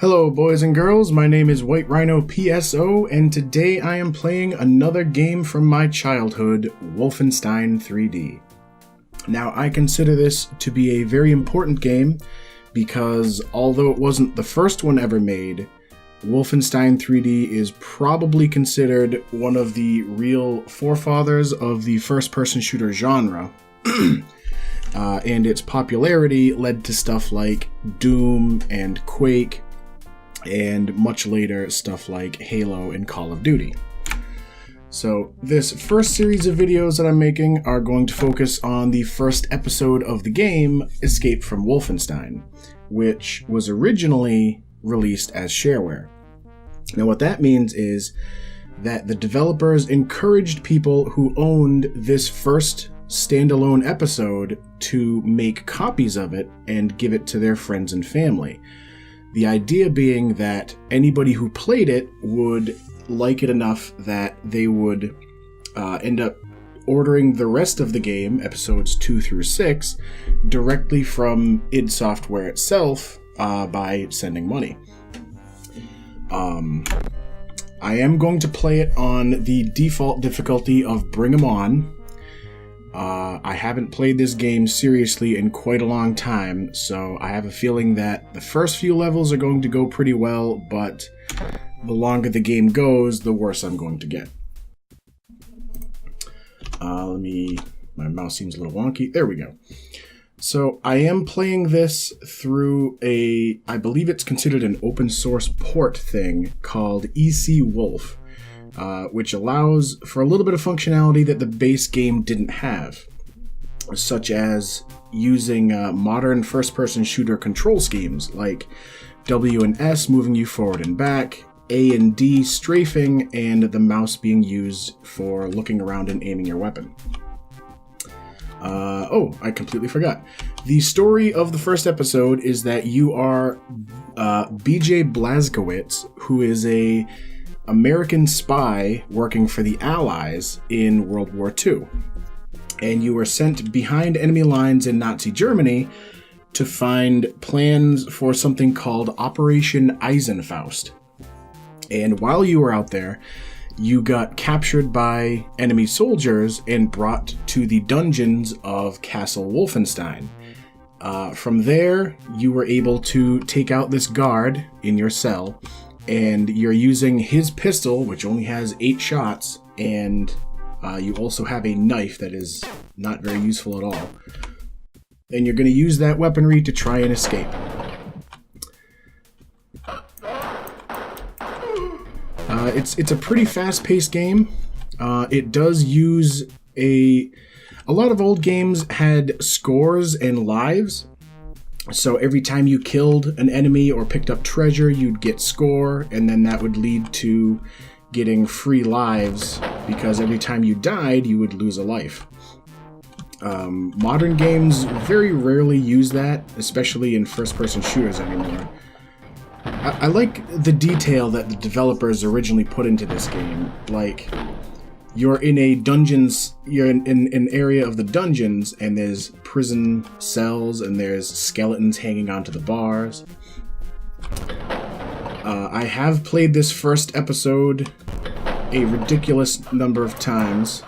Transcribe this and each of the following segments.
Hello boys and girls, my name is White Rhino PSO, and today I am playing another game from my childhood, Wolfenstein 3D. Now I consider this to be a very important game because although it wasn't the first one ever made, Wolfenstein 3D is probably considered one of the real forefathers of the first-person shooter genre. And its popularity led to stuff like Doom and Quake, and much later stuff like Halo and Call of Duty. So this first series of videos that I'm making are going to focus on the first episode of the game, Escape from Wolfenstein, which was originally released as Shareware. Now what that means is that the developers encouraged people who owned this first standalone episode to make copies of it and give it to their friends and family. The idea being that anybody who played it would like it enough that they would end up ordering the rest of the game, episodes 2 through 6, directly from id Software itself by sending money. I am going to play it on the default difficulty of Bring 'em On. I haven't played this game seriously in quite a long time, so I have a feeling that the first few levels are going to go pretty well, but the longer the game goes, the worse I'm going to get. My mouse seems a little wonky. There we go. So I am playing this through I believe it's considered an open source port thing called EC Wolf. Which allows for a little bit of functionality that the base game didn't have, such as using modern first-person shooter control schemes like W and S moving you forward and back, A and D strafing, and the mouse being used for looking around and aiming your weapon. I completely forgot. The story of the first episode is that you are BJ Blazkowicz, who is a American spy working for the Allies in World War II. And you were sent behind enemy lines in Nazi Germany to find plans for something called Operation Eisenfaust. And while you were out there, you got captured by enemy soldiers and brought to the dungeons of Castle Wolfenstein. From there, you were able to take out this guard in your cell, and you're using his pistol, which only has 8 shots, and you also have a knife that is not very useful at all. And you're going to use that weaponry to try and escape. It's a pretty fast-paced game. It does use a lot of old games had scores and lives. So every time you killed an enemy or picked up treasure, you'd get score, and then that would lead to getting free lives, because every time you died, you would lose a life. Modern games very rarely use that, especially in first-person shooters anymore. I like the detail that the developers originally put into this game. Like, you're in a dungeons, you're in an area of the dungeons, and there's prison cells, and there's skeletons hanging onto the bars. I have played this first episode a ridiculous number of times,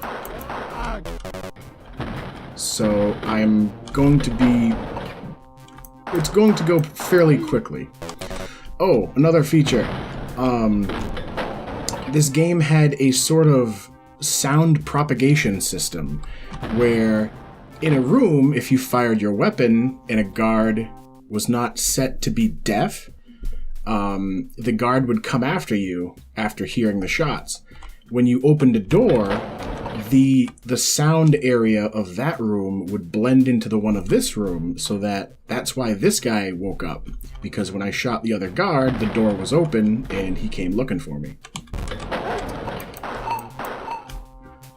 so I'm going to be... It's going to go fairly quickly. Oh, another feature. This game had a sort of sound propagation system where in a room, if you fired your weapon and a guard was not set to be deaf, the guard would come after you after hearing the shots. When you opened a door, the sound area of that room would blend into the one of this room, so that's why this guy woke up, because when I shot the other guard, the door was open and he came looking for me.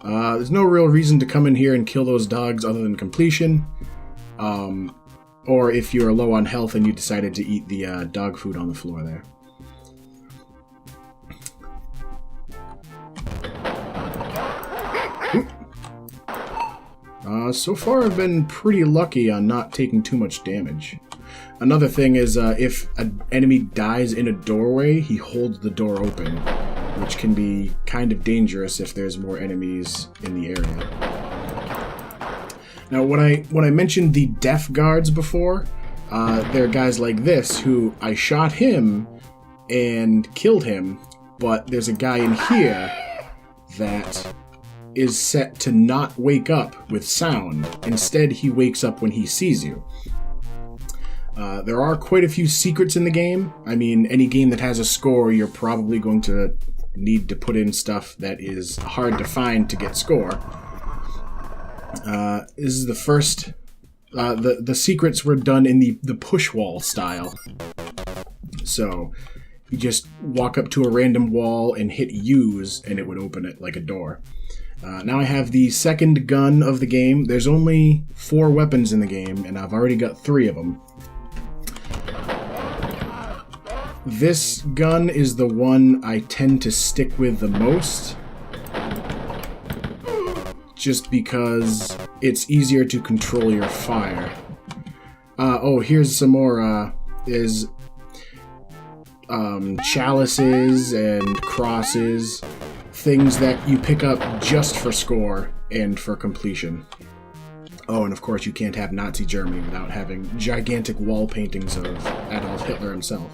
There's no real reason to come in here and kill those dogs other than completion. Or if you're low on health and you decided to eat the dog food on the floor there. So far I've been pretty lucky on not taking too much damage. Another thing is if an enemy dies in a doorway, he holds the door open, which can be kind of dangerous if there's more enemies in the area. Now, when I mentioned the deaf guards before, there are guys like this who I shot him and killed him, but there's a guy in here that is set to not wake up with sound. Instead, he wakes up when he sees you. There are quite a few secrets in the game. I mean, any game that has a score, you're probably going to need to put in stuff that is hard to find to get score. This is the first... the secrets were done in the push wall style. So, you just walk up to a random wall and hit use, and it would open it like a door. Now I have the second gun of the game. There's only 4 weapons in the game, and I've already got 3 of them. This gun is the one I tend to stick with the most, just because it's easier to control your fire. Oh, here's some more, there's chalices and crosses. Things that you pick up just for score and for completion. Oh, and of course you can't have Nazi Germany without having gigantic wall paintings of Adolf Hitler himself.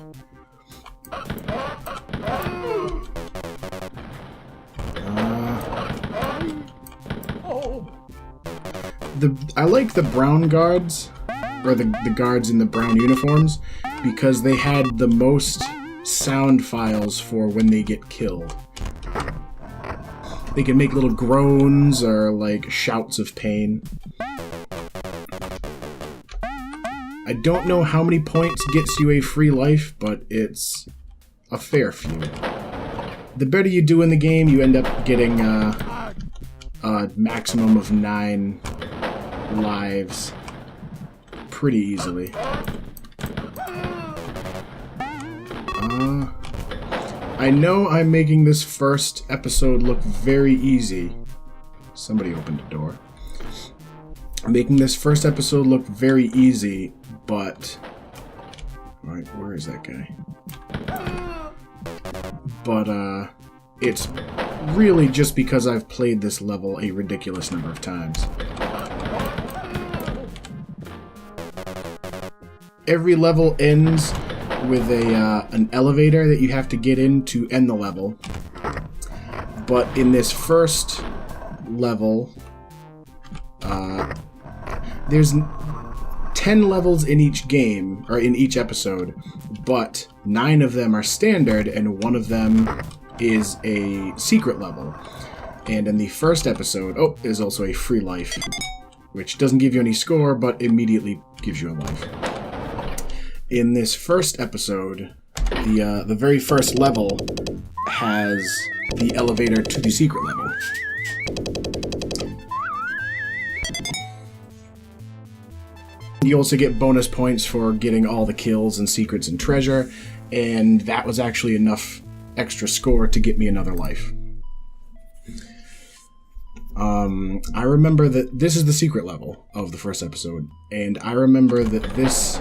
I like the brown guards, or the guards in the brown uniforms, because they had the most sound files for when they get killed. They can make little groans or, like, shouts of pain. I don't know how many points gets you a free life, but it's a fair few. The better you do in the game, you end up getting a maximum of 9 lives pretty easily. I know I'm making this first episode look very easy. Somebody opened a door. I'm making this first episode look very easy, but... Alright, where is that guy? But, it's really just because I've played this level a ridiculous number of times. Every level ends with an elevator that you have to get in to end the level. But in this first level, there's 10 levels in each game, or in each episode, but 9 of them are standard, and 1 of them is a secret level. And in the first episode, oh, there's also a free life, which doesn't give you any score, but immediately gives you a life. In this first episode, the very first level has the elevator to the secret level. You also get bonus points for getting all the kills and secrets and treasure, and that was actually enough extra score to get me another life. I remember that this is the secret level of the first episode, and I remember that this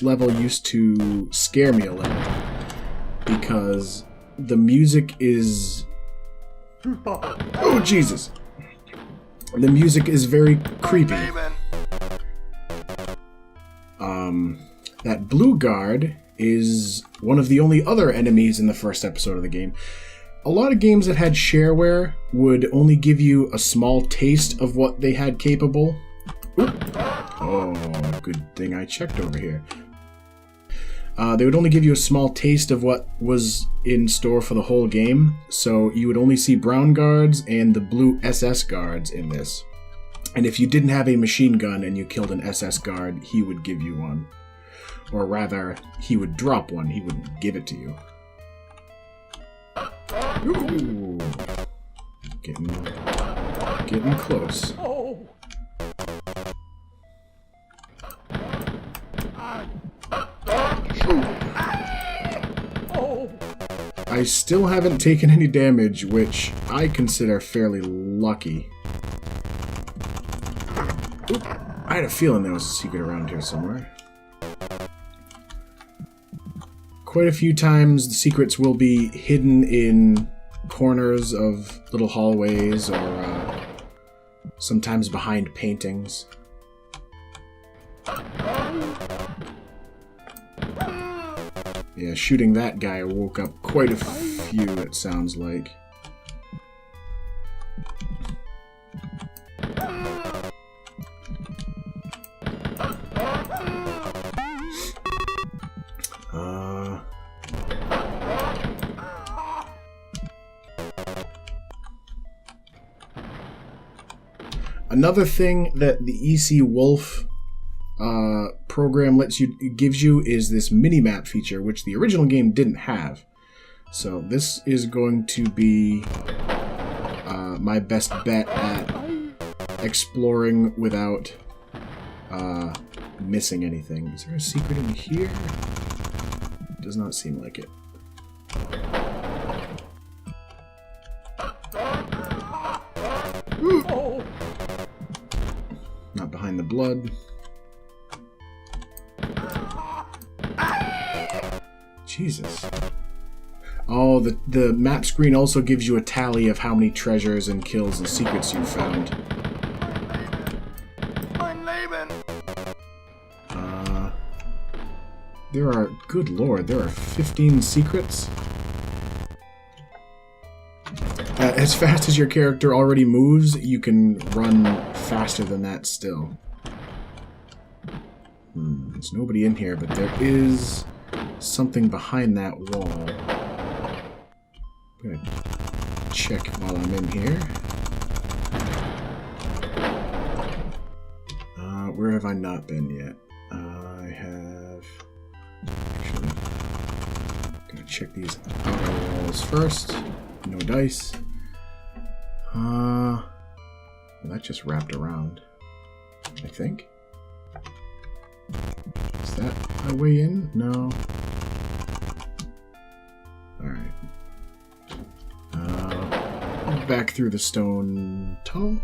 level used to scare me a little, because the music is... Oh, Jesus! The music is very creepy. That blue guard is one of the only other enemies in the first episode of the game. A lot of games that had shareware would only give you a small taste of what they had capable. Oop. Oh, good thing I checked over here. They would only give you a small taste of what was in store for the whole game, so you would only see brown guards and the blue SS guards in this. And if you didn't have a machine gun and you killed an SS guard, he would give you one. Or rather, he would drop one, he wouldn't give it to you. Ooh. Getting close. I still haven't taken any damage, which I consider fairly lucky. Oop. I had a feeling there was a secret around here somewhere. Quite a few times the secrets will be hidden in corners of little hallways or sometimes behind paintings. Yeah, shooting that guy woke up quite a few, it sounds like. Another thing that the EC Wolf program gives you is this mini-map feature, which the original game didn't have. So this is going to be my best bet at exploring without missing anything. Is there a secret in here? Does not seem like it. Ooh. Not behind the blood. Jesus. Oh, the map screen also gives you a tally of how many treasures and kills and secrets you've found. There are, good lord, there are 15 secrets? As fast as your character already moves, you can run faster than that still. There's nobody in here, but there is something behind that wall. I'm gonna check while I'm in here. Where have I not been yet? I have... Actually, I'm gonna check these outer walls first. No dice. Well, that just wrapped around, I think. Is that my way in? No. Alright. Back through the stone tunnel.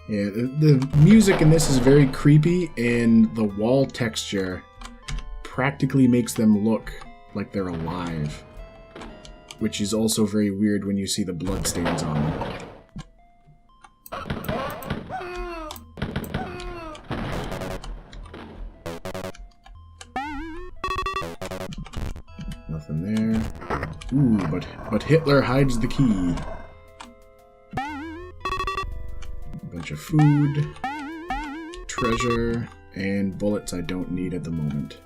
Yeah, the music in this is very creepy, and the wall texture practically makes them look like they're alive, which is also very weird when you see the bloodstains on them. Nothing there. Ooh, but Hitler hides the key. Bunch of food, treasure, and bullets I don't need at the moment.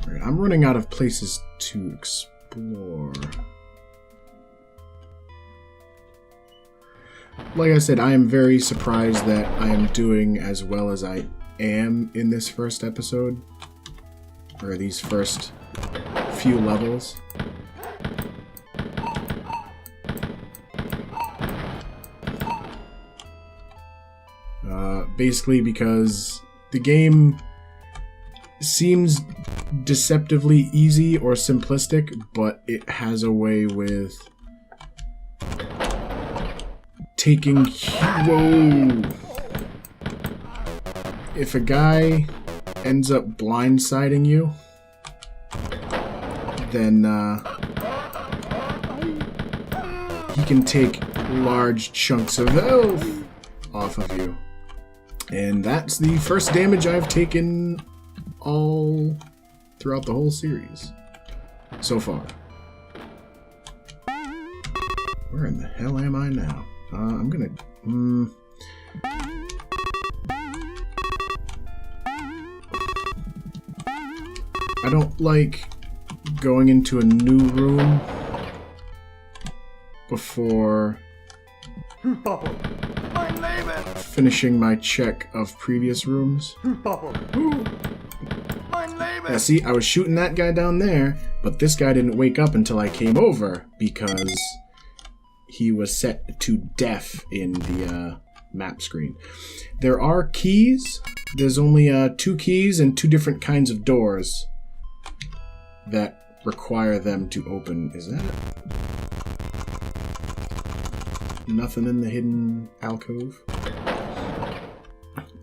Alright, I'm running out of places to explore. Like I said, I am very surprised that I am doing as well as I am in this first episode, or these first few levels. Basically because the game seems deceptively easy or simplistic, but it has a way with taking... Whoa! If a guy ends up blindsiding you, then he can take large chunks of health off of you. And that's the first damage I've taken all throughout the whole series so far. Where in the hell am I now? I'm gonna... I don't like going into a new room before finishing my check of previous rooms. Yeah, see, I was shooting that guy down there, but this guy didn't wake up until I came over because he was set to deaf in the map screen. There are keys. There's only 2 keys and 2 different kinds of doors that require them to open. Is that it? Nothing in the hidden alcove?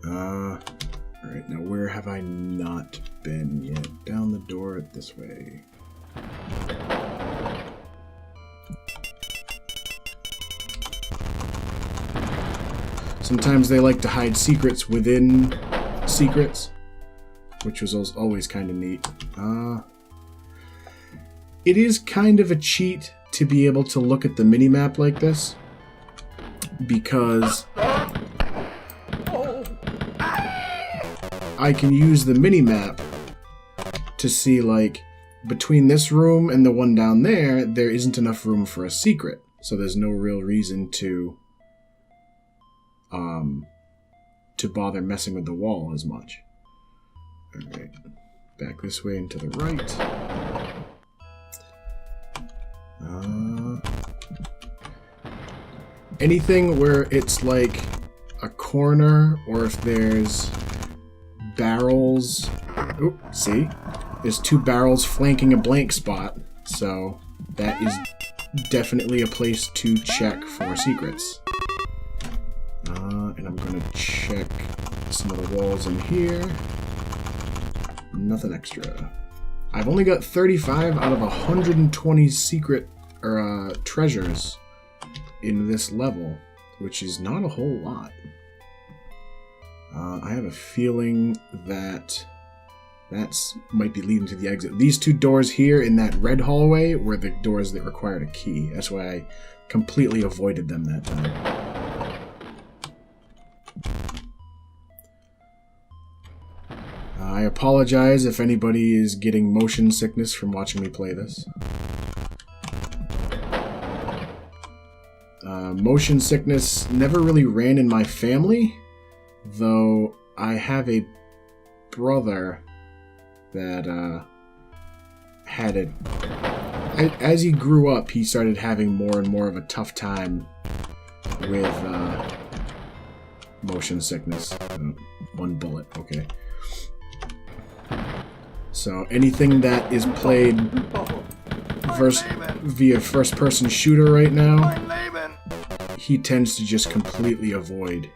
Alright, now where have I not been yet? Down the door this way. Sometimes they like to hide secrets within secrets, which was always kind of neat. It is kind of a cheat to be able to look at the minimap like this, because I can use the minimap to see, like, between this room and the one down there, there isn't enough room for a secret, so there's no real reason to bother messing with the wall as much. Alright, back this way and to the right. Anything where it's like a corner, or if there's barrels. Oh, see? There's two barrels flanking a blank spot, so that is definitely a place to check for secrets. And I'm gonna check some of the walls in here. Nothing extra. I've only got 35 out of 120 secret or treasures in this level, which is not a whole lot. I have a feeling that might be leading to the exit. These two doors here in that red hallway were the doors that required a key. That's why I completely avoided them that time. I apologize if anybody is getting motion sickness from watching me play this. Motion sickness never really ran in my family, though I have a brother that had it. As he grew up, he started having more and more of a tough time with motion sickness. One bullet, okay. So anything that is played via first-person shooter right now, he tends to just completely avoid.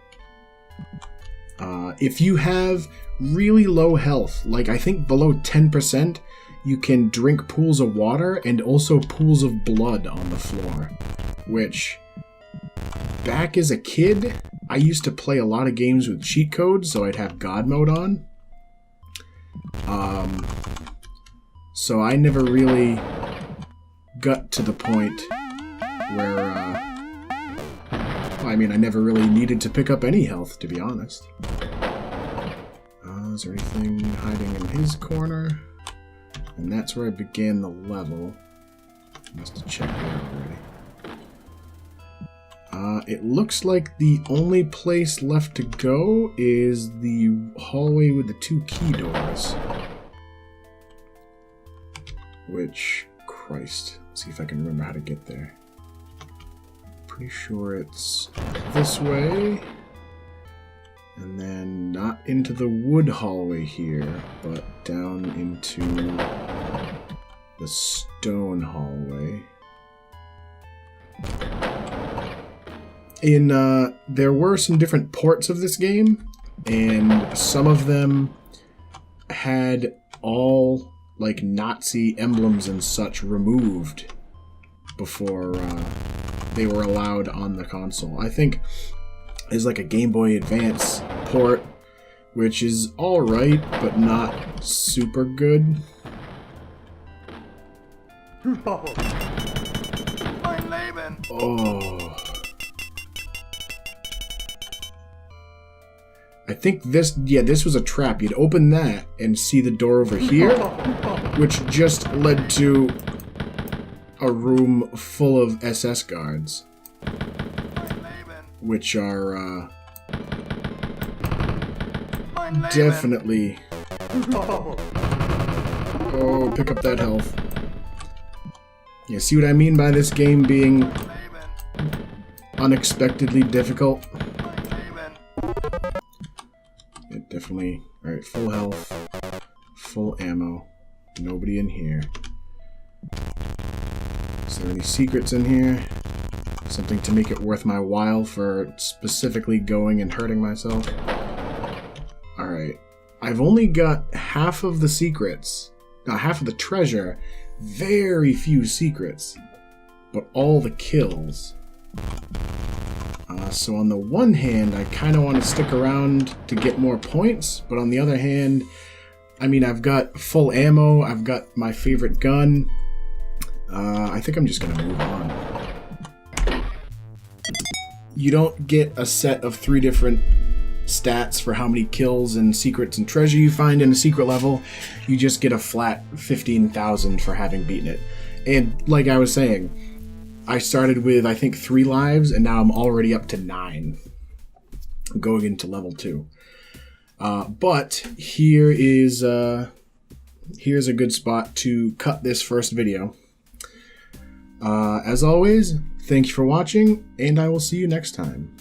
If you have really low health, like I think below 10%, you can drink pools of water and also pools of blood on the floor, which, back as a kid, I used to play a lot of games with cheat codes, so I'd have God mode on. So I never really got to the point where, I mean, I never really needed to pick up any health, to be honest. Is there anything hiding in his corner? And that's where I began the level. Must have checked that already. It looks like the only place left to go is the hallway with the two key doors. Which, Christ, let's see if I can remember how to get there. Pretty sure it's this way. And then not into the wood hallway here, but down into the stone hallway. There were some different ports of this game, and some of them had all, like, Nazi emblems and such removed before they were allowed on the console. I think there's like a Game Boy Advance port, which is alright, but not super good. Oh. I think this was a trap. You'd open that and see the door over here, which just led to a room full of SS guards, which are definitely... Oh, pick up that health. Yeah, see what I mean by this game being unexpectedly difficult? It definitely... Alright, full health, full ammo, nobody in here. Is there any secrets in here? Something to make it worth my while for specifically going and hurting myself? Alright. I've only got half of the secrets. Half of the treasure. Very few secrets. But all the kills. So on the one hand, I kind of want to stick around to get more points, but on the other hand, I mean, I've got full ammo, I've got my favorite gun. I think I'm just going to move on. You don't get a set of 3 different stats for how many kills and secrets and treasure you find in a secret level. You just get a flat 15,000 for having beaten it. And like I was saying, I started with, I think, 3 lives, and now I'm already up to 9. Going into level 2. But here's a good spot to cut this first video. As always, thank you for watching, and I will see you next time.